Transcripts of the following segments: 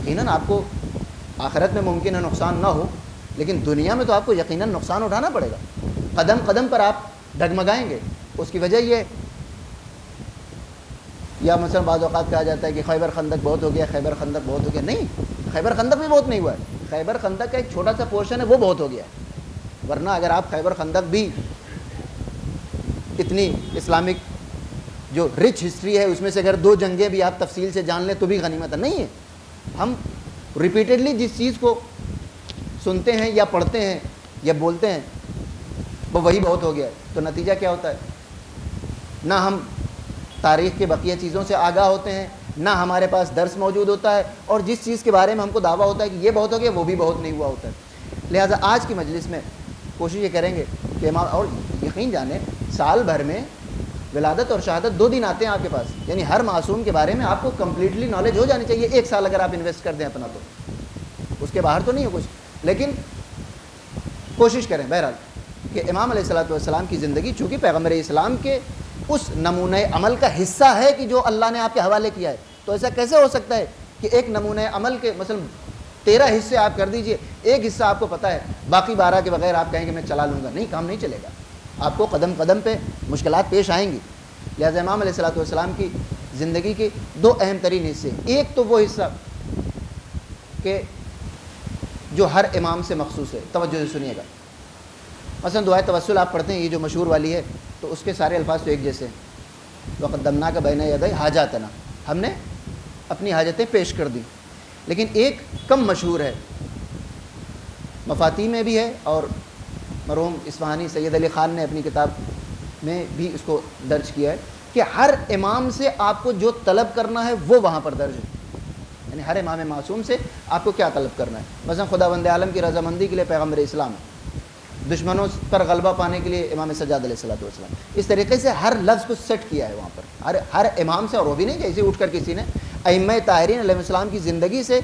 یقیناً آپ کو آخرت میں ممکن ہے نقصان نہ ہو، لیکن دنیا میں تو آپ کو یقیناً نقصان اٹھانا پڑے گا، قدم قدم پر آپ ڈگمگائیں گے۔ اس کی وجہ یہ، یا مثلا بعض اوقات کہا جاتا ہے کہ خیبر خندق بہت ہو گیا، خیبر خندق بہت ہو گیا، نہیں، خیبر خندق بھی بہت نہیں ہوا ہے، خیبر خندق کا ایک چھوٹا سا پورشن ہے وہ بہت ہو گیا ہے، ورنہ اگر آپ خیبر خندق بھی اتنی اسلامک جو رچ ہسٹری ہے اس میں سے اگر 2 جنگیں بھی آپ تفصیل سے جان لیں تو بھی غنیمت ہے، نہیں ہے۔ ہم ریپیٹڈلی جس چیز کو سنتے ہیں یا پڑھتے ہیں یا بولتے ہیں وہ وہی بہت ہو گیا ہے، تو نتیجہ کیا ہوتا ہے؟ نہ ہم تاریخ کے بقیہ چیزوں سے آگاہ ہوتے ہیں، نہ ہمارے پاس درس موجود ہوتا ہے، اور جس چیز کے بارے میں ہم کو دعویٰ ہوتا ہے کہ یہ بہت ہو گیا وہ بھی بہت نہیں ہوا ہوتا ہے۔ لہٰذا آج کی مجلس میں کوشش یہ کریں گے کہ امام، اور یقین جانیں سال بھر میں ولادت اور شہادت 2 دن آتے ہیں آپ کے پاس، یعنی ہر معصوم کے بارے میں آپ کو کمپلیٹلی نالج ہو جانی چاہیے، 1 سال اگر آپ انویسٹ کر دیں اپنا تو اس کے باہر تو نہیں ہے کچھ، لیکن کوشش کریں بہرحال کہ امام علیہ الصلوۃ والسلام کی زندگی چونکہ پیغمبر اسلام کے اس نمونہ عمل کا حصہ ہے کہ جو اللہ نے آپ کے حوالے کیا ہے، تو ایسا کیسے ہو سکتا ہے کہ ایک نمونہ عمل کے مثلا 13 حصے آپ کر دیجئے، ایک حصہ آپ کو پتہ ہے، باقی 12 کے بغیر آپ کہیں کہ میں چلا لوں گا، نہیں، کام نہیں چلے گا، آپ کو قدم قدم پہ مشکلات پیش آئیں گی۔ لہٰذا امام علیہ الصلوۃ والسلام کی زندگی کے 2 اہم ترین حصے، ایک تو وہ حصہ کہ جو ہر امام سے مخصوص ہے، توجہ سے سنیے گا، مثلا دعائے توسل آپ پڑھتے ہیں، یہ جو مشہور والی ہے، تو اس کے سارے الفاظ تو ایک جیسے ہیں، وقدمناک بین یدی حاجاتنا، ہم نے اپنی حاجتیں پیش کر دی، لیکن ایک کم مشہور ہے، مفاتیح میں بھی ہے، اور مرحوم اصفہانی سید علی خان نے اپنی کتاب میں بھی اس کو درج کیا ہے کہ ہر امام سے آپ کو جو طلب کرنا ہے وہ وہاں پر درج ہے، یعنی ہر امام معصوم سے آپ کو کیا طلب کرنا ہے۔ مثلا خداوند عالم کی رضامندی کے لیے پیغمبر اسلام، دشمنوں پر غلبہ پانے کے لیے امام سجاد علیہ الصلوۃ والسلام، اس طریقے سے ہر لفظ کو سیٹ کیا ہے وہاں پر ہر امام سے، اور وہ بھی نہیں کہ اسے اٹھ کر کسی نے ائمہ طاہرین علیہ السلام کی زندگی سے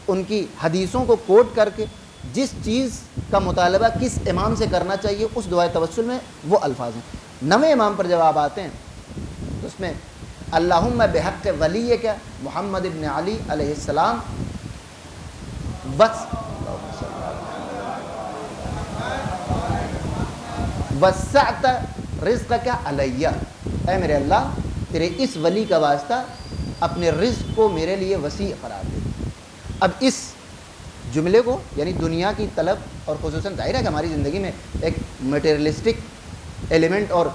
ان کی حدیثوں کو کوٹ کر کے جس چیز کا مطالبہ کس امام سے کرنا چاہیے اس دعائے توسل میں وہ الفاظ ہیں۔ 9ویں امام پر جب آپ آتے ہیں تو اس میں اللہم بحق ولی کیا محمد ابن علی علیہ السلام وسعت رزق کا علیہ، اے میرے اللہ تیرے اس ولی کا واسطہ اپنے رزق کو میرے لیے وسیع قرار دے۔ اب اس جملے کو یعنی دنیا کی طلب، اور خصوصاً ظاہر ہے کہ ہماری زندگی میں ایک میٹیریلسٹک ایلیمنٹ اور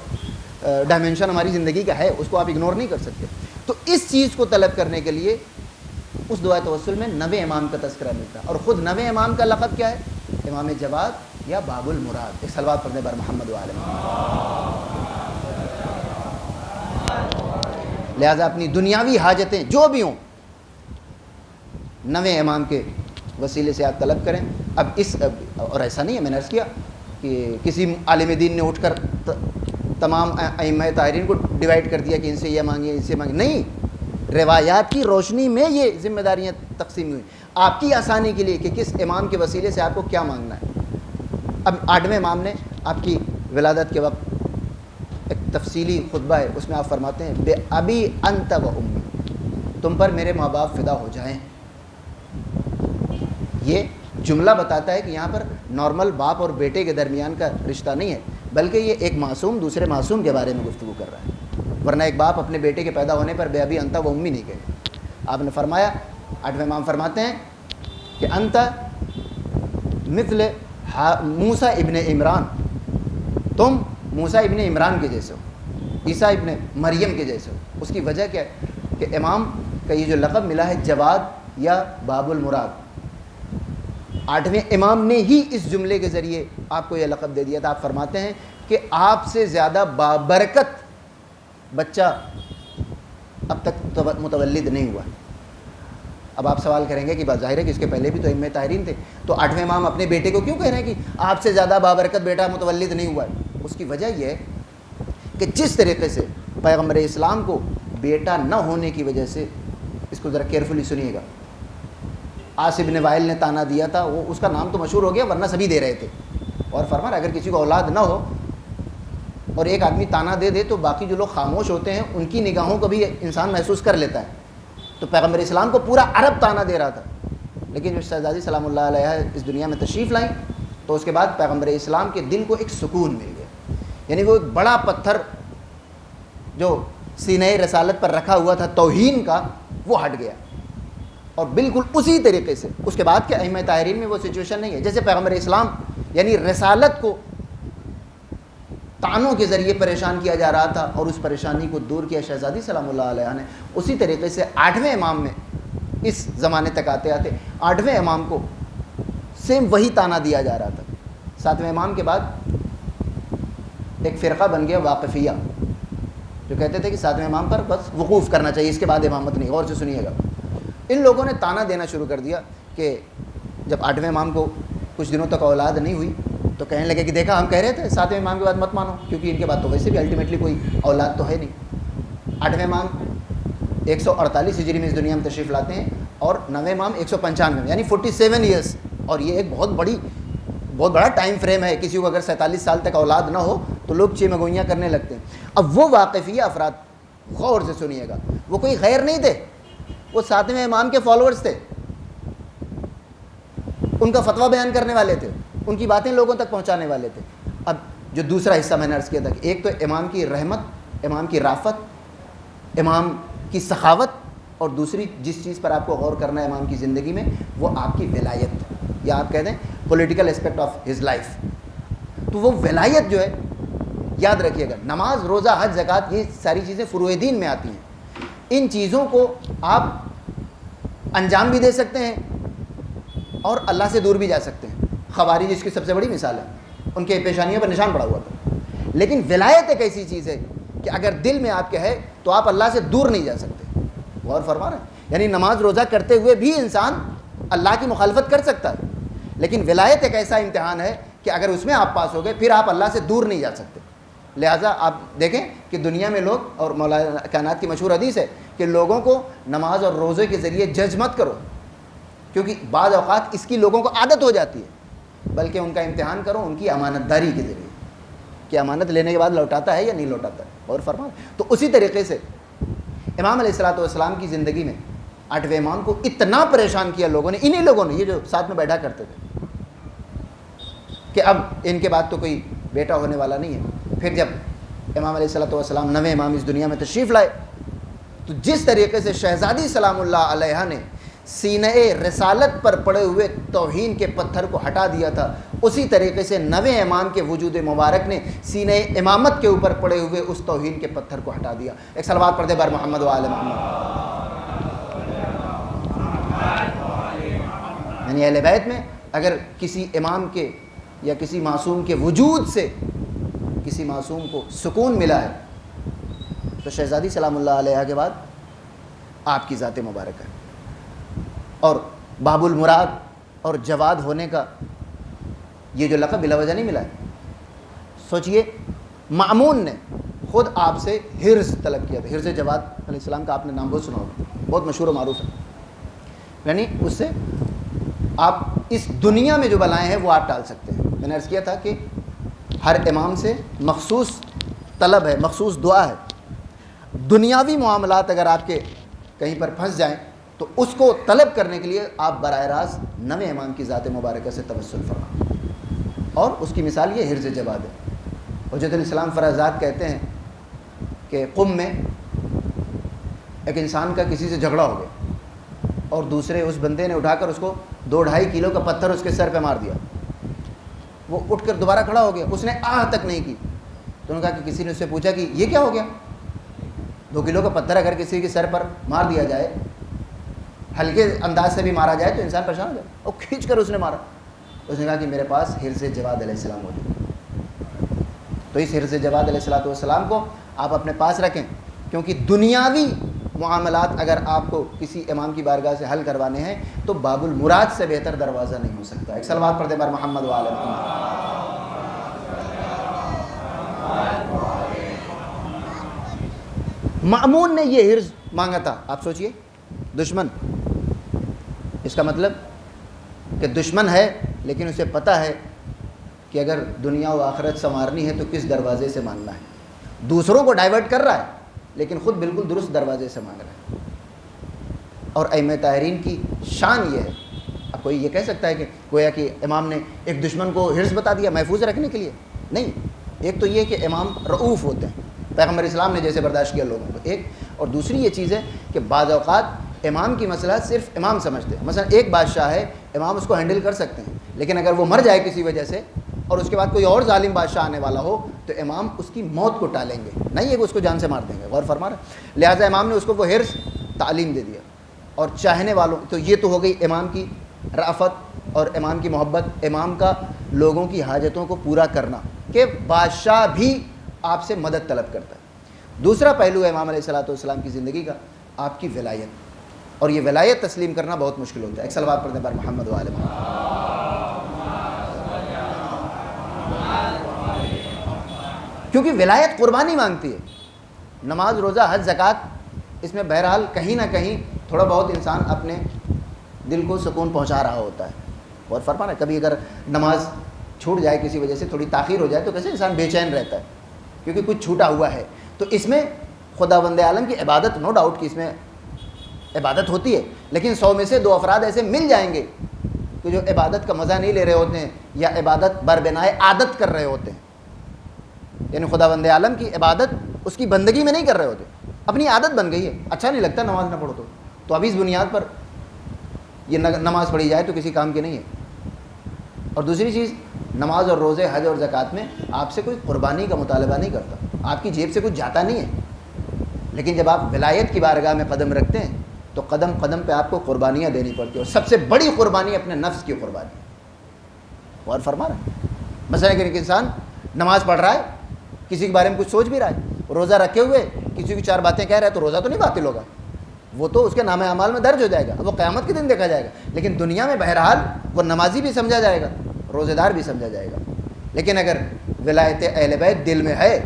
ڈائمنشن ہماری زندگی کا ہے، اس کو آپ اگنور نہیں کر سکتے، تو اس چیز کو طلب کرنے کے لیے اس دعائے توسل میں 9ویں امام کا تذکرہ ملتا ہے، اور خود 9ویں امام کا لقب کیا ہے؟ امام جواد یا باب المراد۔ ایک صلوات پڑھنے بر محمد و آل محمد۔ لہذا اپنی دنیاوی حاجتیں جو بھی ہوں 9ویں امام کے وسیلے سے آپ طلب کریں۔ اب اور ایسا نہیں ہے، میں نے عرض کیا کہ کسی عالم دین نے اٹھ کر تمام ائمہ طاہرین کو ڈیوائڈ کر دیا کہ ان سے یہ مانگیے ان سے مانگیے، نہیں، روایات کی روشنی میں یہ ذمہ داریاں تقسیم ہوئی آپ کی آسانی کے لیے کہ کس امام کے وسیلے سے آپ کو کیا مانگنا ہے۔ اب 8ویں امام نے آپ کی ولادت کے وقت ایک تفصیلی خطبہ ہے، اس میں آپ فرماتے ہیں بے ابی انت و امی، تم پر میرے ماں باپ فدا ہو جائیں۔ یہ جملہ بتاتا ہے کہ یہاں پر نارمل باپ اور بیٹے کے درمیان کا رشتہ نہیں ہے، بلکہ یہ ایک معصوم دوسرے معصوم کے بارے میں گفتگو کر رہا ہے، ورنہ ایک باپ اپنے بیٹے کے پیدا ہونے پر بے ابی انت و امی نہیں کہے۔ آپ نے فرمایا، 8ویں امام فرماتے ہیں کہ انت مثل موسیٰ ابن عمران، تم موسیٰ ابن عمران کے جیسے ہو، عیسیٰ ابن مریم کے جیسے ہو۔ اس کی وجہ کیا ہے کہ امام کا یہ جو لقب ملا ہے جواد یا باب المراد، 8ویں امام نے ہی اس جملے کے ذریعے آپ کو یہ لقب دے دیا تھا۔ آپ فرماتے ہیں کہ آپ سے زیادہ بابرکت بچہ اب تک متولد نہیں ہوا۔ اب آپ سوال کریں گے کہ بات ظاہر ہے کہ اس کے پہلے بھی تو ائمہ طاہرین تھے، تو 8ویں امام اپنے بیٹے کو کیوں کہہ رہے ہیں کہ آپ سے زیادہ بابرکت بیٹا متولد نہیں ہوا ہے؟ اس کی وجہ یہ ہے کہ جس طریقے سے پیغمبر اسلام کو بیٹا نہ ہونے کی وجہ سے، اس کو ذرا کیئرفلی سنیے گا، عاص بن وائل نے تانا دیا تھا، وہ اس کا نام تو مشہور ہو گیا ورنہ سبھی دے رہے تھے، اور فرمایا اگر کسی کو اولاد نہ ہو اور ایک آدمی تانا دے دے تو باقی جو لوگ خاموش ہوتے ہیں ان کی نگاہوں کو بھی انسان محسوس کر لیتا ہے۔ تو پیغمبر اسلام کو پورا عرب تانا دے رہا تھا لیکن جب شہزادی سلام اللہ علیہ اس دنیا میں تشریف لائیں تو اس کے بعد پیغمبر اسلام کے دل کو ایک سکون مل گیا، یعنی وہ ایک بڑا پتھر جو سینہ رسالت پر رکھا ہوا تھا توہین کا، وہ ہٹ گیا۔ اور بالکل اسی طریقے سے اس کے بعد کے ائمہ طاہرین میں وہ سچویشن نہیں ہے، جیسے پیغمبر اسلام یعنی رسالت کو طعنوں کے ذریعے پریشان کیا جا رہا تھا اور اس پریشانی کو دور کیا شہزادی سلام اللہ علیہ نے، اسی طریقے سے 8ویں امام میں اس زمانے تک آتے آتے 8ویں امام کو سیم وہی طعنہ دیا جا رہا تھا۔ 7ویں امام کے بعد ایک فرقہ بن گیا واقفیہ، جو کہتے تھے کہ 7ویں امام پر بس وقوف کرنا چاہیے، اس کے بعد امامت نہیں۔ غور سے سنیے گا، ان لوگوں نے طعنہ دینا شروع کر دیا کہ جب 8ویں امام کو کچھ دنوں تک اولاد نہیں ہوئی تو کہنے لگے کہ دیکھا ہم کہہ رہے تھے 7ویں امام کے بعد مت مانو، کیونکہ ان کے بعد تو ویسے بھی الٹیمیٹلی کوئی اولاد تو ہے نہیں۔ 8ویں امام 148 ہجری میں اس دنیا میں تشریف لاتے ہیں اور 9ویں امام 195 میں، یعنی 47 ایئرس، اور یہ ایک بہت بڑا ٹائم فریم ہے۔ کسی کو اگر 47 سال تک اولاد نہ ہو تو لوگ چیمگوئیاں کرنے لگتے ہیں۔ اب وہ واقفیہ افراد، غور سے سنیے گا، وہ کوئی غیر نہیں تھے، وہ 7ویں امام کے فالوورز تھے، ان کا فتویٰ بیان کرنے والے تھے، ان کی باتیں لوگوں تک پہنچانے والے تھے۔ اب جو دوسرا حصہ میں نے عرض کیا تھا کہ ایک تو امام کی رحمت، امام کی رافت، امام کی سخاوت، اور دوسری جس چیز پر آپ کو غور کرنا ہے امام کی زندگی میں، وہ آپ کی ولایت، یا آپ کہہ دیں political aspect of his life. تو وہ ولایت جو ہے، یاد رکھیے گا، نماز، روزہ، حج، زکوٰۃ، یہ ساری چیزیں فروع دین میں آتی ہیں۔ ان چیزوں کو آپ انجام بھی دے سکتے ہیں اور اللہ سے دور بھی جا سکتے ہیں۔ خوارج اس کی سب سے بڑی مثال ہے، ان کے پیشانیوں پر نشان پڑا ہوا تھا۔ لیکن ولایت ایک ایسی چیز ہے کہ اگر دل میں آپ کے ہے تو آپ اللہ سے دور نہیں جا سکتے۔ غور فرما رہے ہیں؟ یعنی نماز روزہ کرتے ہوئے بھی انسان اللہ کی مخالفت کر سکتا ہے، لیکن ولایت ایک ایسا امتحان ہے کہ اگر اس میں آپ پاس ہو گئے پھر آپ اللہ سے دور نہیں جا سکتے۔ لہٰذا آپ دیکھیں کہ دنیا میں لوگ، اور مولانا کائنات کی مشہور حدیث ہے کہ لوگوں کو نماز اور روزے کے ذریعے جج مت کرو، کیونکہ بعض اوقات اس کی لوگوں کو عادت ہو جاتی ہے، بلکہ ان کا امتحان کرو ان کی امانت داری کے ذریعے، کہ امانت لینے کے بعد لوٹاتا ہے یا نہیں لوٹاتا ہے۔ اور فرما، تو اسی طریقے سے امام علیہ الصلوۃ والسلام کی زندگی میں 8ویں امام کو اتنا پریشان کیا لوگوں نے، انہی لوگوں نے، یہ جو ساتھ میں بیٹھا کرتے تھے، کہ اب ان کے بعد تو کوئی بیٹا ہونے والا نہیں ہے۔ پھر جب امام علیہ الصلوۃ والسلام 9ویں امام اس دنیا میں تشریف لائے تو جس طریقے سے شہزادی سلام اللہ علیہ نے سینہ رسالت پر پڑے ہوئے توہین کے پتھر کو ہٹا دیا تھا، اسی طریقے سے 9ویں امام کے وجود مبارک نے سینہ امامت کے اوپر پڑے ہوئے اس توہین کے پتھر کو ہٹا دیا۔ ایک صلوات پڑھ دے بار محمد و آل محمد۔ یعنی اہل بیت میں اگر کسی امام کے یا کسی معصوم کے وجود سے کسی معصوم کو سکون ملا ہے تو شہزادی سلام اللہ علیہ کے بعد آپ کی ذات مبارک ہے۔ اور باب المراد اور جواد ہونے کا یہ جو لقب بلا وجہ نہیں ملا ہے۔ سوچئے، مأمون نے خود آپ سے حرز طلب کیا تھا، حرز جواد علیہ السلام کا آپ نے نام بہت سنا ہوگا، بہت مشہور و معروف ہے، یعنی اس سے آپ اس دنیا میں جو بلائیں ہیں وہ آپ ٹال سکتے ہیں۔ میں نے عرض کیا تھا کہ ہر امام سے مخصوص طلب ہے، مخصوص دعا ہے۔ دنیاوی معاملات اگر آپ کے کہیں پر پھنس جائیں تو اس کو طلب کرنے کے لیے آپ براہ راست 9ویں امام کی ذات مبارکہ سے توسل فرمائیں، اور اس کی مثال یہ حرز جواد ہے۔ حجت الاسلام فرازات کہتے ہیں کہ قم میں ایک انسان کا کسی سے جھگڑا ہو گیا اور دوسرے اس بندے نے اٹھا کر اس کو 2-2.5 کلو کا پتھر اس کے سر پہ مار دیا۔ وہ اٹھ کر دوبارہ کھڑا ہو گیا، اس نے آہ تک نہیں کی۔ تو انہوں نے کہا کہ کسی نے اس سے پوچھا کہ یہ کیا ہو گیا؟ 2 کلو کا پتھر اگر کسی کے سر پر مار دیا جائے، ہلکے انداز سے بھی مارا جائے تو انسان پریشان ہو جائے، اور کھینچ کر اس نے مارا۔ اس نے کہا کہ میرے پاس حرز جواد علیہ السلام موجود۔ تو اس حرز جواد علیہ السلام کو آپ اپنے پاس رکھیں، کیونکہ دنیاوی معاملات اگر آپ کو کسی امام کی بارگاہ سے حل کروانے ہیں تو باب المراد سے بہتر دروازہ نہیں ہو سکتا۔ ایک صلوات پڑھ دے بار محمد و آل محمد۔ مأمون نے یہ حرز مانگا تھا، آپ سوچئے، دشمن، اس کا مطلب کہ دشمن ہے لیکن اسے پتہ ہے کہ اگر دنیا و آخرت سنوارنی ہے تو کس دروازے سے مانگنا ہے۔ دوسروں کو ڈائیورٹ کر رہا ہے لیکن خود بالکل درست دروازے سے مانگ رہا ہے۔ اور ائمہ طاہرین کی شان یہ ہے اب کوئی یہ کہہ سکتا ہے کہ گویا کہ امام نے ایک دشمن کو حرص بتا دیا محفوظ رکھنے کے لیے؟ نہیں. ایک تو یہ کہ امام رعوف ہوتے ہیں، پیغمبر اسلام نے جیسے برداشت کیا لوگوں کو، ایک. اور دوسری یہ چیز ہے کہ بعض اوقات امام کی مسئلہ صرف امام سمجھتے ہیں. مثلا ایک بادشاہ ہے، امام اس کو ہینڈل کر سکتے ہیں، لیکن اگر وہ مر جائے کسی وجہ سے اور اس کے بعد کوئی اور ظالم بادشاہ آنے والا ہو تو امام اس کی موت کو ٹالیں گے، نہیں ہے کہ اس کو جان سے مار دیں گے. غور فرما رہے ہیں؟ لہٰذا امام نے اس کو وہ حرص تعلیم دے دیا. اور چاہنے والوں تو یہ تو ہو گئی امام کی رأفت اور امام کی محبت، امام کا لوگوں کی حاجتوں کو پورا کرنا، کہ بادشاہ بھی آپ سے مدد طلب کرتا ہے. دوسرا پہلو ہے امام علیہ الصلوۃ والسلام کی زندگی کا، آپ کی ولایت. اور یہ ولایت تسلیم کرنا بہت مشکل ہوتا ہے. ایک صلوات پڑھنے پر محمد و آل محمد. کیونکہ ولایت قربانی مانگتی ہے. نماز، روزہ، حج، زکوٰۃ، اس میں بہرحال کہیں نہ کہیں تھوڑا بہت انسان اپنے دل کو سکون پہنچا رہا ہوتا ہے. اور فرما ہے کبھی اگر نماز چھوٹ جائے کسی وجہ سے، تھوڑی تاخیر ہو جائے تو کیسے انسان بے چین رہتا ہے، کیونکہ کچھ چھوٹا ہوا ہے. تو اس میں خداوند عالم کی عبادت، نو ڈاؤٹ کہ اس میں عبادت ہوتی ہے، لیکن 100 میں سے 2 افراد ایسے مل جائیں گے کہ جو عبادت کا مزہ نہیں لے رہے ہوتے ہیں یا عبادت بربنائے عادت کر رہے ہوتے ہیں. یعنی خداوند عالم کی عبادت اس کی بندگی میں نہیں کر رہے ہوتے، اپنی عادت بن گئی ہے. اچھا نہیں لگتا نماز نہ پڑھو تو ابھی اس بنیاد پر یہ نماز پڑھی جائے تو کسی کام کی نہیں ہے. اور دوسری چیز، نماز اور روزے، حج اور زکوٰۃ میں آپ سے کوئی قربانی کا مطالبہ نہیں کرتا، آپ کی جیب سے کچھ جاتا نہیں ہے. لیکن جب آپ ولایت کی بارگاہ میں قدم رکھتے ہیں تو قدم قدم پہ آپ کو قربانیاں دینی پڑتی ہیں، اور سب سے بڑی قربانی اپنے نفس کی قربانی. اور فرما رہا ہے مثلا کہ ایک انسان نماز پڑھ رہا ہے، کسی کے بارے میں کچھ سوچ بھی رہا ہے، روزہ رکھے ہوئے کسی کی 4 باتیں کہہ رہا ہے، تو روزہ تو نہیں باطل ہوگا، وہ تو اس کے نام اعمال میں درج ہو جائے گا، وہ قیامت کے دن دیکھا جائے گا. لیکن دنیا میں بہرحال وہ نمازی بھی سمجھا جائے گا، روزہ دار بھی سمجھا جائے گا. لیکن اگر ولایت اہل بیت دل میں ہے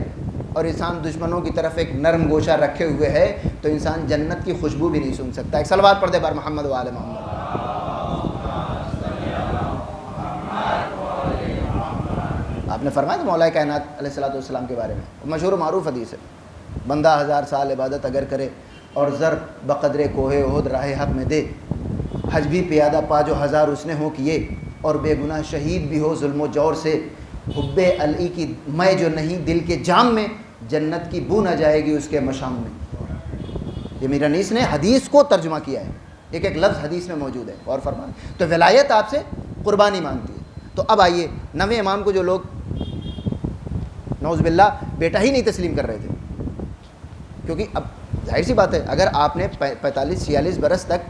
اور انسان دشمنوں کی طرف ایک نرم گوشہ رکھے ہوئے ہے تو انسان جنت کی خوشبو بھی نہیں سن سکتا. ایک صلوات پڑھ دے بار محمد و آل محمد. آپ نے فرمایا مولا کائنات علیہ الصلوۃ والسلام کے بارے میں مشہور و معروف حدیث ہے، بندہ 1000 سال عبادت اگر کرے اور زر بقدر کوہ احد راہ حق میں دے، حج بھی پیادہ پا جو 1000 اس نے ہو کیے، اور بے گناہ شہید بھی ہو ظلم و جور سے، حب علی کی میں جو نہیں دل کے جام میں، جنت کی بو نہ جائے گی اس کے مشام میں. یہ میرا نیس نے حدیث کو ترجمہ کیا ہے، ایک ایک لفظ حدیث میں موجود ہے. اور فرمان تو ولایت آپ سے قربانی مانگتی ہے. تو اب آئیے 9ویں امام کو جو لوگ نعوذ باللہ بیٹا ہی نہیں تسلیم کر رہے تھے، کیونکہ اب ظاہر سی بات ہے اگر آپ نے 45-46 برس تک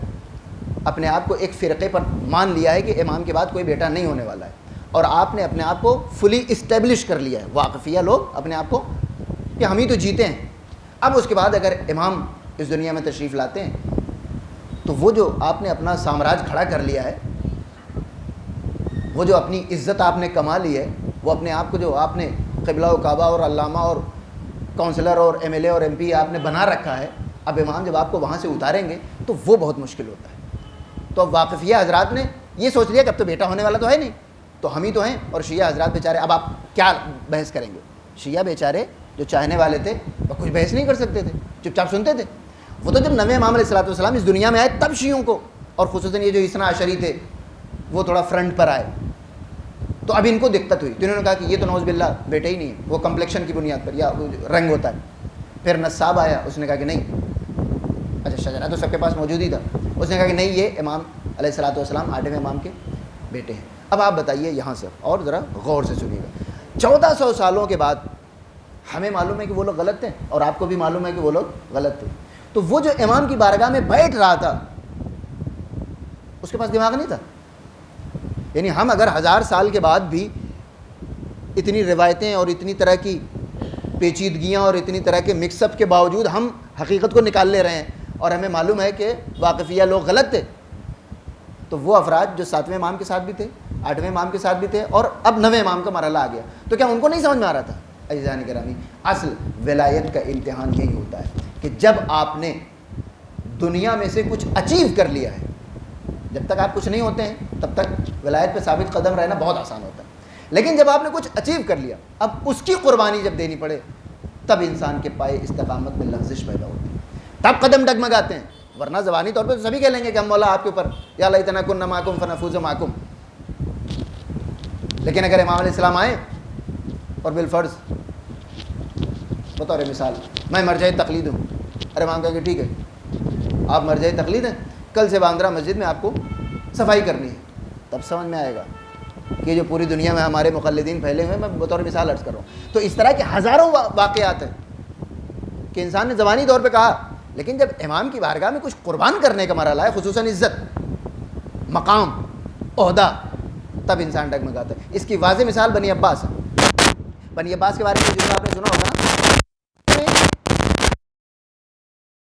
اپنے آپ کو ایک فرقے پر مان لیا ہے کہ امام کے بعد کوئی بیٹا نہیں ہونے والا ہے، اور آپ نے اپنے آپ کو فلی اسٹیبلش کر لیا ہے، واقفیہ لوگ اپنے آپ کو کہ ہم ہی تو جیتے ہیں. اب اس کے بعد اگر امام اس دنیا میں تشریف لاتے ہیں تو وہ جو آپ نے اپنا سامراج کھڑا کر لیا ہے، وہ جو اپنی عزت آپ نے کما لی ہے، وہ اپنے آپ کو جو آپ نے قبلہ و کعبہ اور علامہ اور کونسلر اور ایم ایل اے اور ایم پی آپ نے بنا رکھا ہے، اب امام جب آپ کو وہاں سے اتاریں گے تو وہ بہت مشکل ہوتا ہے. تو اب واقفیہ حضرات نے یہ سوچ لیا کہ اب تو بیٹا ہونے والا تو ہے نہیں، تو ہم ہی تو ہیں، اور شیعہ حضرات بیچارے اب آپ کیا بحث کریں گے. شیعہ بیچارے جو چاہنے والے تھے وہ کچھ بحث نہیں کر سکتے تھے، چپ چاپ سنتے تھے. وہ تو جب 9ویں امام علیہ الصلوۃ والسلام اس دنیا میں آئے تب شیعوں کو، اور خصوصاً یہ جو اثنا عشری تھے وہ تھوڑا فرنٹ پر آئے، تو اب ان کو دقت ہوئی. تو انہوں نے کہا کہ یہ تو نعوذ باللہ بیٹے ہی نہیں ہے، وہ کمپلیکشن کی بنیاد پر یا رنگ ہوتا ہے. پھر نصاب آیا، اس نے کہا کہ نہیں، اچھا شجرہ تو سب کے پاس موجود ہی تھا، اس نے کہا کہ نہیں یہ امام علیہ الصلوۃ والسلام 8ویں امام کے بیٹے ہیں. اب آپ بتائیے یہاں سے اور ذرا غور سے سنیے گا، 1400 سالوں کے بعد ہمیں معلوم ہے کہ وہ لوگ غلط تھے اور آپ کو بھی معلوم ہے کہ وہ لوگ غلط تھے. تو وہ جو امام کی بارگاہ میں بیٹھ رہا تھا اس کے پاس دماغ نہیں تھا. یعنی ہم اگر 1000 سال کے بعد بھی اتنی روایتیں اور اتنی طرح کی پیچیدگیاں اور اتنی طرح کے مکس اپ کے باوجود ہم حقیقت کو نکال لے رہے ہیں اور ہمیں معلوم ہے کہ واقفیہ لوگ غلط تھے، تو وہ افراد جو 7ویں امام کے ساتھ بھی تھے، 8ویں امام کے ساتھ بھی تھے، اور اب 9ویں امام کا مرحلہ آ گیا، تو کیا ان کو نہیں سمجھ میں آ رہا تھا؟ عزیزان گرامی، اصل ولایت کا امتحان یہی ہوتا ہے کہ جب آپ نے دنیا میں سے کچھ اچیو کر لیا ہے، جب تک آپ کچھ نہیں ہوتے ہیں تب تک ولایت پہ ثابت قدم رہنا بہت آسان ہوتا ہے، لیکن جب آپ نے کچھ اچیو کر لیا اب اس کی قربانی جب دینی پڑے تب انسان کے پائے استقامت میں لغزش پیدا ہوتی ہے، تب قدم ڈگمگاتے ہیں. ورنہ زبانی طور پہ تو سبھی کہہ لیں گے کہ ہم مولا آپ کے اوپر یا لیتنا کننا معکم فنفوز معکم. لیکن اگر امام علیہ السلام آئے اور بالفرض بطور مثال میں مرجع تقلید ہوں, ارے امام کہیں کہ ٹھیک ہے آپ مرجع تقلید ہیں, کل سے باندرا مسجد میں آپ کو صفائی کرنی ہے, تب سمجھ میں آئے گا کہ جو پوری دنیا میں ہمارے مقلدین پھیلے ہوئے ہیں, میں بطور مثال عرض کر رہا ہوں. تو اس طرح کے ہزاروں واقعات ہیں کہ انسان نے زبانی طور پہ کہا, لیکن جب امام کی بارگاہ میں کچھ قربان کرنے کا مرحلہ ہے, خصوصاً عزت, مقام, عہدہ, تب انسان ڈگمگاتا ہے. اس کی واضح مثال بنی عباس. بنی عباس کے بارے میں جملہ آپ نے سنا ہوگا,